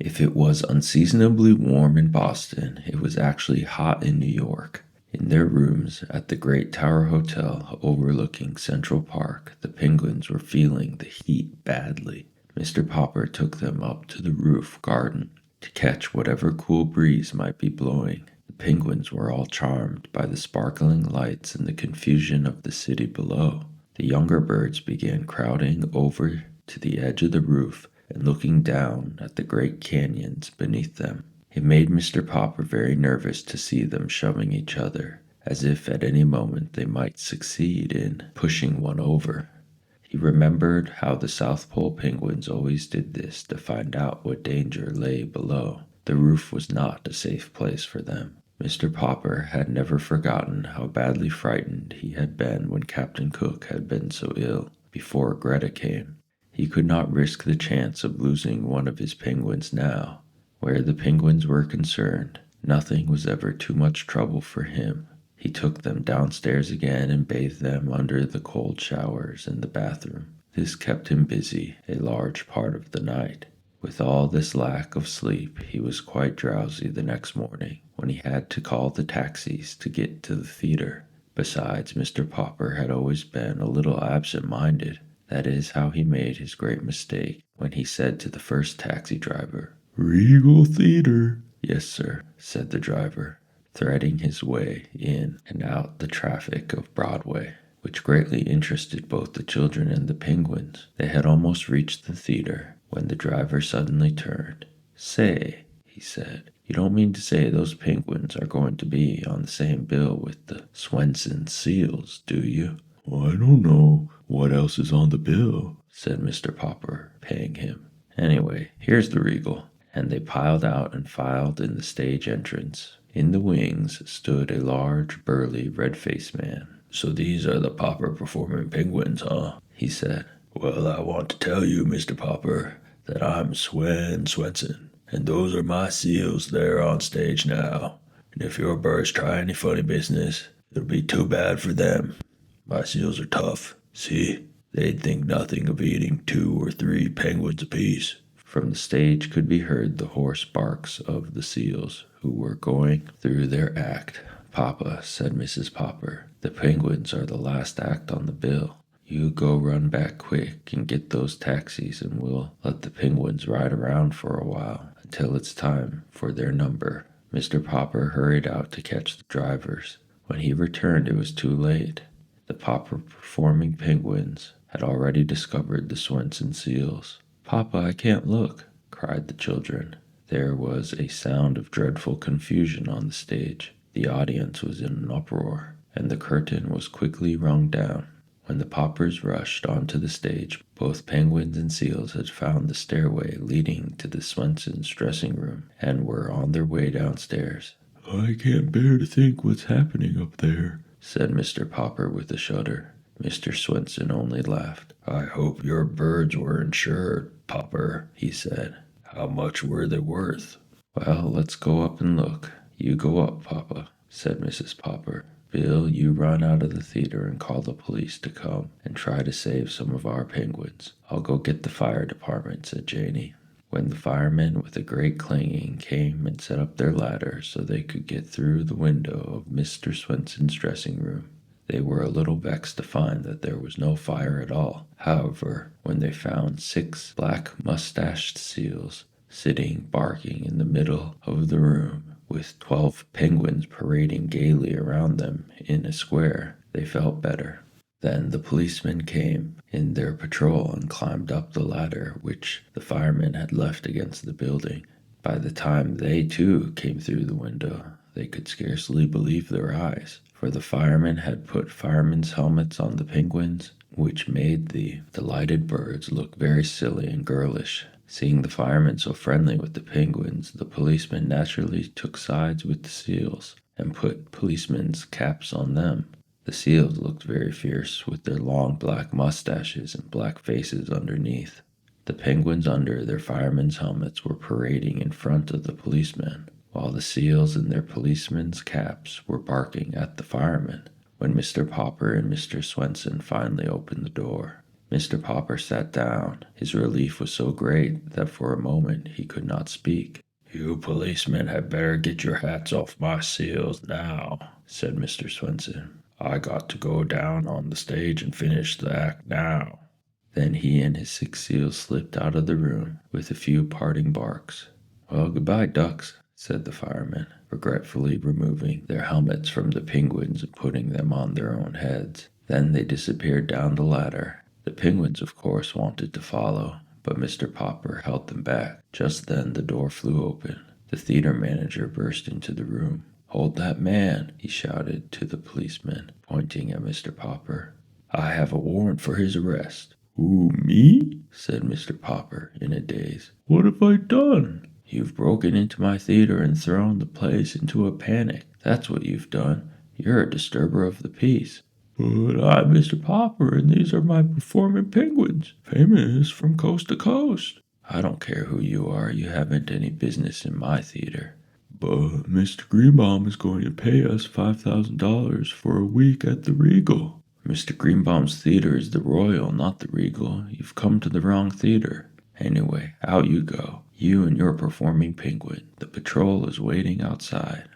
If it was unseasonably warm in Boston, it was actually hot in New York. In their rooms at the Great Tower Hotel overlooking Central Park, the penguins were feeling the heat badly. Mr. Popper took them up to the roof garden to catch whatever cool breeze might be blowing. The penguins were all charmed by the sparkling lights and the confusion of the city below. The younger birds began crowding over to the edge of the roof and looking down at the great canyons beneath them. It made Mr. Popper very nervous to see them shoving each other, as if at any moment they might succeed in pushing one over. He remembered how the South Pole penguins always did this to find out what danger lay below. The roof was not a safe place for them. Mr. Popper had never forgotten how badly frightened he had been when Captain Cook had been so ill before Greta came. He could not risk the chance of losing one of his penguins now. Where the penguins were concerned, nothing was ever too much trouble for him. He took them downstairs again and bathed them under the cold showers in the bathroom. This kept him busy a large part of the night. With all this lack of sleep, he was quite drowsy the next morning when he had to call the taxis to get to the theater. Besides, Mr. Popper had always been a little absent-minded. That is how he made his great mistake when he said to the first taxi driver, "Regal Theater." "Yes, sir," said the driver, threading his way in and out the traffic of Broadway, which greatly interested both the children and the penguins. They had almost reached the theater when the driver suddenly turned. "Say," he said, "you don't mean to say those penguins are going to be on the same bill with the Swenson seals, do you?" "Well, I don't know what else is on the bill," said Mr. Popper, paying him. "Anyway, here's the Regal." And they piled out and filed in the stage entrance. In the wings stood a large, burly, red-faced man. "So these are the Popper performing penguins, huh?" he said. "Well, I want to tell you, Mr. Popper, that I'm Swenson, and those are my seals there on stage now. And if your birds try any funny business, it'll be too bad for them. My seals are tough. See, they'd think nothing of eating 2 or 3 penguins apiece." From the stage could be heard the hoarse barks of the seals, who were going through their act. "Papa," said Mrs. Popper, "the penguins are the last act on the bill. You go run back quick and get those taxis, and we'll let the penguins ride around for a while until it's time for their number." Mr. Popper hurried out to catch the drivers. When he returned, it was too late. The Popper performing penguins had already discovered the Swenson seals. "Papa, I can't look," cried the children. There was a sound of dreadful confusion on the stage. The audience was in an uproar, and the curtain was quickly rung down. When the Poppers rushed onto the stage, both penguins and seals had found the stairway leading to the Swensons' dressing room and were on their way downstairs. "I can't bear to think what's happening up there," said Mr. Popper with a shudder. Mr. Swenson only laughed. "I hope your birds were insured, Popper," he said. "How much were they worth?" "Well, let's go up and look." "You go up, Papa," said Mrs. Popper. "Bill, you run out of the theater and call the police to come and try to save some of our penguins. I'll go get the fire department," said Janey. When the firemen with a great clanging came and set up their ladder so they could get through the window of Mr. Swenson's dressing room, they were a little vexed to find that there was no fire at all. However, when they found 6 black mustached seals sitting barking in the middle of the room, with 12 penguins parading gaily around them in a square, they felt better. Then the policemen came in their patrol and climbed up the ladder which the firemen had left against the building. By the time they too came through the window, they could scarcely believe their eyes, for the firemen had put firemen's helmets on the penguins, which made the delighted birds look very silly and girlish. Seeing the firemen so friendly with the penguins, the policemen naturally took sides with the seals and put policemen's caps on them. The seals looked very fierce with their long black mustaches and black faces underneath. The penguins under their firemen's helmets were parading in front of the policemen, while the seals in their policemen's caps were barking at the firemen. When Mr. Popper and Mr. Swenson finally opened the door, Mr. Popper sat down. His relief was so great that for a moment he could not speak. "You policemen had better get your hats off my seals now," said Mr. Swenson. "I got to go down on the stage and finish the act now." Then he and his 6 seals slipped out of the room with a few parting barks. "Well, goodbye, ducks," said the firemen, regretfully removing their helmets from the penguins and putting them on their own heads. Then they disappeared down the ladder. The penguins, of course, wanted to follow, but Mr. Popper held them back. Just then the door flew open. The theater manager burst into the room. "Hold that man," he shouted to the policeman, pointing at Mr. Popper. "I have a warrant for his arrest." "Who, me?" said Mr. Popper in a daze. "What have I done?" "You've broken into my theater and thrown the place into a panic. That's what you've done. You're a disturber of the peace." "But I'm Mr. Popper, and these are my performing penguins, famous from coast to coast." "I don't care who you are. You haven't any business in my theater." "But Mr. Greenbaum is going to pay us $5,000 for a week at the Regal." "Mr. Greenbaum's theater is the Royal, not the Regal. You've come to the wrong theater. Anyway, out you go. You and your performing penguin. The patrol is waiting outside."